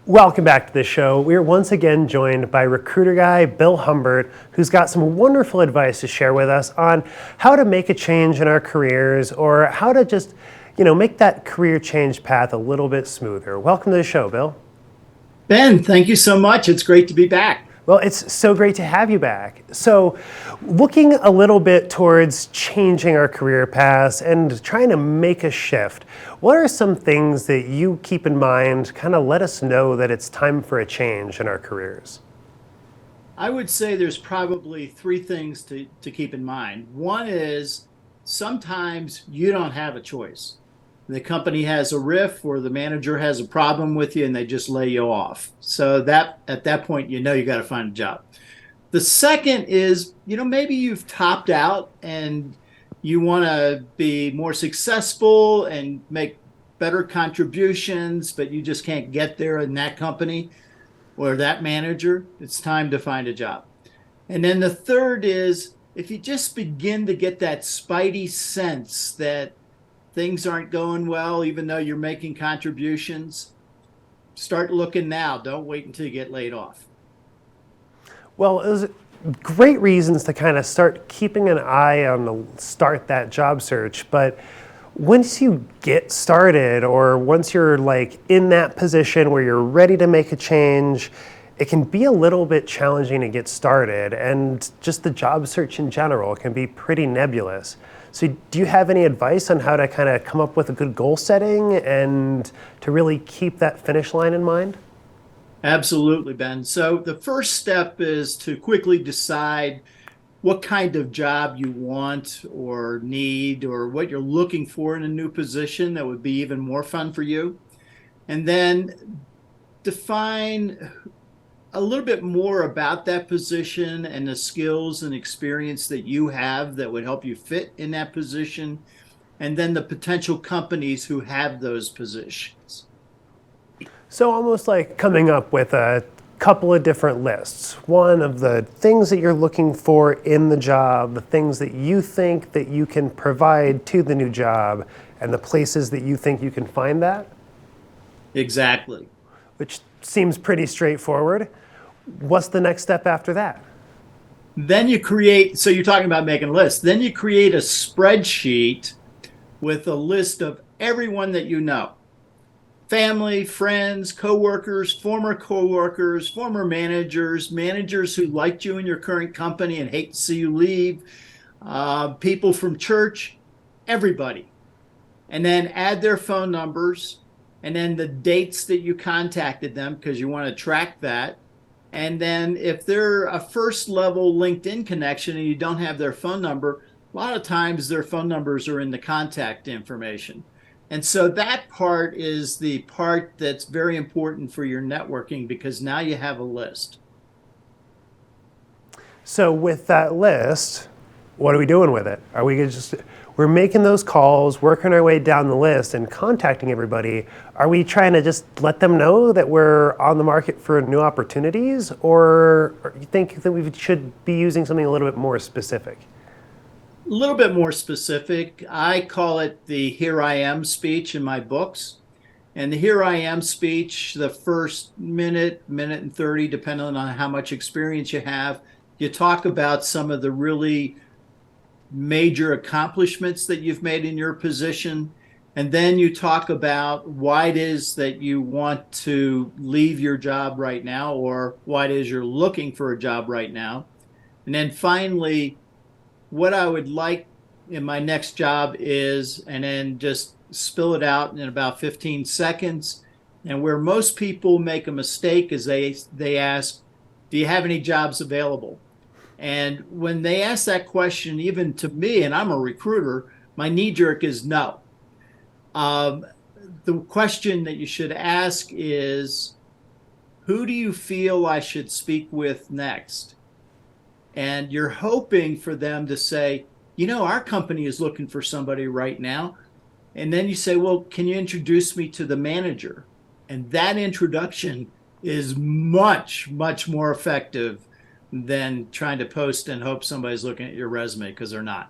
Welcome back to the show. We are once again joined by recruiter guy Bill Humbert, who's got some wonderful advice to share with us on how to make a change in our careers or how to just, make that career change path a little bit smoother. Welcome to the show, Bill. Ben, thank you so much. It's great to be back. Well, it's so great to have you back. So, looking a little bit towards changing our career paths and trying to make a shift, what are some things that you keep in mind, kind of let us know that it's time for a change in our careers? I would say there's probably three things to keep in mind. One is sometimes you don't have a choice. The company has a riff or the manager has a problem with you and they just lay you off. So that at that point, you got to find a job. The second is, maybe you've topped out and you want to be more successful and make better contributions, but you just can't get there in that company or that manager. It's time to find a job. And then the third is if you just begin to get that spidey sense that things aren't going well, even though you're making contributions, start looking now. Don't wait until you get laid off. Well, it was great reasons to kind of start keeping an eye on start that job search. But once you get started or once you're in that position where you're ready to make a change, it can be a little bit challenging to get started. And just the job search in general can be pretty nebulous. So do you have any advice on how to kind of come up with a good goal setting and to really keep that finish line in mind? Absolutely, Ben. So the first step is to quickly decide what kind of job you want or need or what you're looking for in a new position that would be even more fun for you. And then define a little bit more about that position and the skills and experience that you have that would help you fit in that position, and then the potential companies who have those positions. So almost like coming up with a couple of different lists. One of the things that you're looking for in the job, the things that you think that you can provide to the new job, and the places that you think you can find that? Exactly. Which seems pretty straightforward. What's the next step after that? Then you create, so you're talking about making a list. Then you create a spreadsheet with a list of everyone that you know. Family, friends, coworkers, former managers, managers who liked you in your current company and hate to see you leave, people from church, everybody. And then add their phone numbers and then the dates that you contacted them because you want to track that. And then if they're a first level LinkedIn connection and you don't have their phone number, a lot of times their phone numbers are in the contact information. And so that part is the part that's very important for your networking because now you have a list. So with that list, what are we doing with it? Are we we're making those calls, working our way down the list and contacting everybody. Are we trying to just let them know that we're on the market for new opportunities? Or you think that we should be using something a little bit more specific? A little bit more specific. I call it the Here I Am speech in my books. And the Here I Am speech, the first minute and 30, depending on how much experience you have, you talk about some of the really major accomplishments that you've made in your position. And then you talk about why it is that you want to leave your job right now or why it is you're looking for a job right now. And then finally, what I would like in my next job is, and then just spill it out in about 15 seconds. And where most people make a mistake is they ask, do you have any jobs available? And when they ask that question, even to me, and I'm a recruiter, my knee jerk is no. The question that you should ask is, who do you feel I should speak with next? And you're hoping for them to say, our company is looking for somebody right now. And then you say, well, can you introduce me to the manager? And that introduction is much, much more effective than trying to post and hope somebody's looking at your resume because they're not.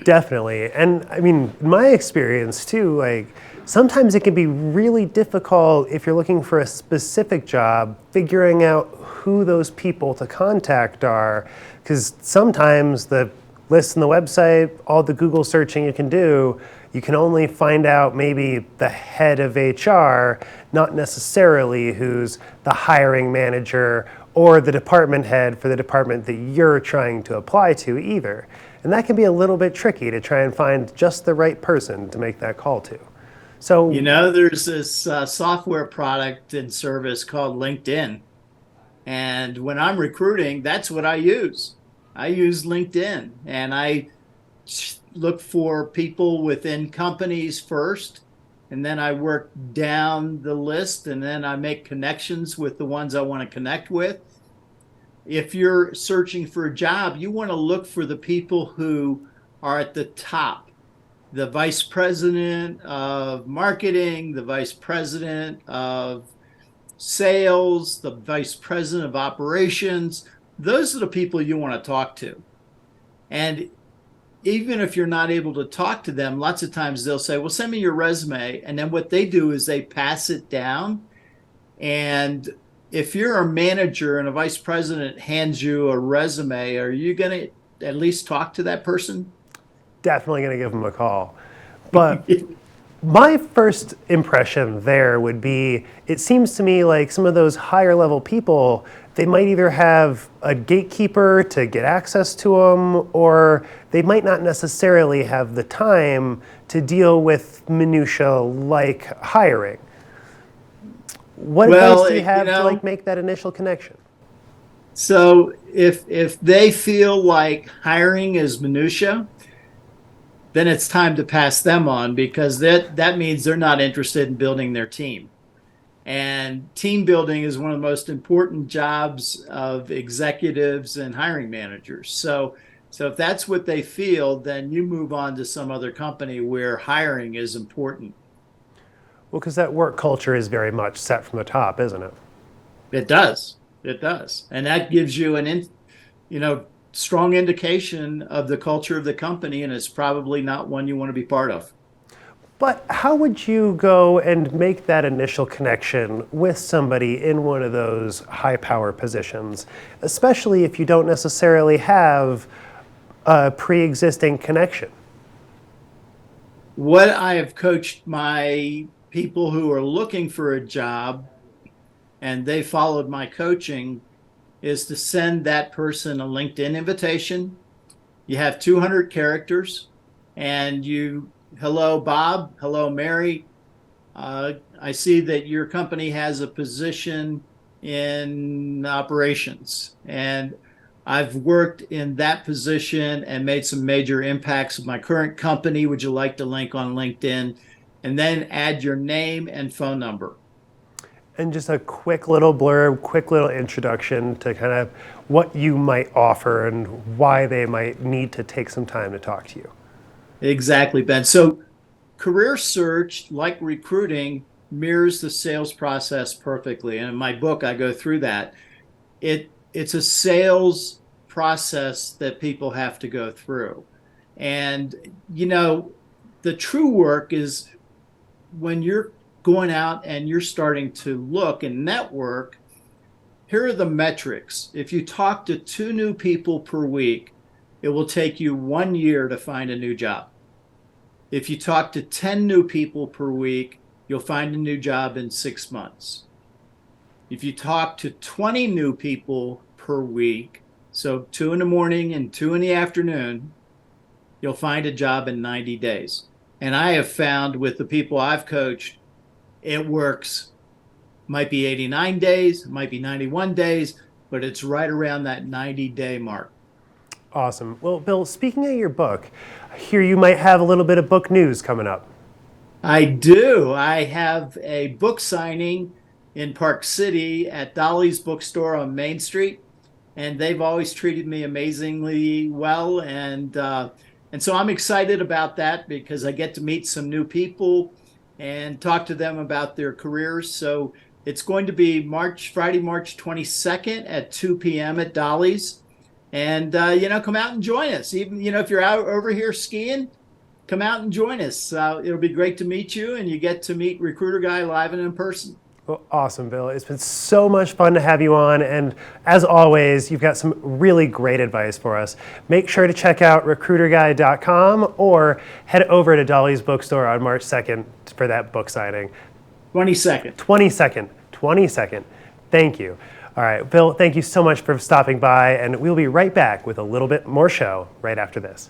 Definitely. And I mean, in my experience too, like sometimes it can be really difficult if you're looking for a specific job, figuring out who those people to contact are. Because sometimes the list on the website, all the Google searching you can do, you can only find out maybe the head of HR, not necessarily who's the hiring manager or the department head for the department that you're trying to apply to either. And that can be a little bit tricky to try and find just the right person to make that call to. You So know, there's this software product and service called LinkedIn. And when I'm recruiting, that's what I use. I use LinkedIn and I look for people within companies first. And then I work down the list and then I make connections with the ones I want to connect with. If you're searching for a job, you want to look for the people who are at the top, the vice president of marketing, the vice president of sales, the vice president of operations. Those are the people you want to talk to. And even if you're not able to talk to them, lots of times they'll say, well, send me your resume. And then what they do is they pass it down. And if you're a manager and a vice president hands you a resume, are you going to at least talk to that person? definitely going to give them a call. But my first impression there would be it seems to me like some of those higher level people, they might either have a gatekeeper to get access to them, or they might not necessarily have the time to deal with minutia like hiring. What Well, advice do you you have to know, like make that initial connection? so if they feel like hiring is minutia, then it's time to pass them on because that means they're not interested in building their team. And team building is one of the most important jobs of executives and hiring managers. So if that's what they feel, then you move on to some other company where hiring is important. Well, because that work culture is very much set from the top, isn't it? It does. It does. And that gives you you know, strong indication of the culture of the company, and it's probably not one you want to be part of. But how would you go and make that initial connection with somebody in one of those high power positions, especially if you don't necessarily have a pre existing connection? What I have coached my people who are looking for a job and they followed my coaching is to send that person a LinkedIn invitation. You have 200 characters and hello, Bob, hello, Mary. I see that your company has a position in operations, and I've worked in that position and made some major impacts with my current company. Would you like to link on LinkedIn? And then add your name and phone number. And just a quick little blurb, quick little introduction to kind of what you might offer and why they might need to take some time to talk to you. Exactly, Ben. So career search, like recruiting, mirrors the sales process perfectly. And in my book, I go through that. It's a sales process that people have to go through. And, you know, the true work is when you're going out and you're starting to look and network. Here are the metrics. If you talk to 2 new people per week, it will take you 1 year to find a new job. If you talk to 10 new people per week, you'll find a new job in 6 months. If you talk to 20 new people per week, so 2 in the morning and 2 in the afternoon, you'll find a job in 90 days. And I have found with the people I've coached, it works. Might be 89 days, might be 91 days, but it's right around that 90-day mark. Awesome. Well, Bill, speaking of your book, I hear you might have a little bit of book news coming up. I do. I have a book signing in Park City at Dolly's bookstore on Main Street, and they've always treated me amazingly well. And so I'm excited about that because I get to meet some new people and talk to them about their careers. So it's going to be Friday, March 22nd at 2 p.m. at Dolly's. and come out and join us. Even if you're out over here skiing, come out and join us. It'll be great to meet you, and you get to meet Recruiter Guy live and in person. Well, awesome, Bill. It's been so much fun to have you on. And as always, you've got some really great advice for us. Make sure to check out RecruiterGuy.com or head over to Dolly's Bookstore on March 2nd for that book signing. 22nd. 22nd. 22nd. Thank you. All right, Bill, thank you so much for stopping by. And we'll be right back with a little bit more show right after this.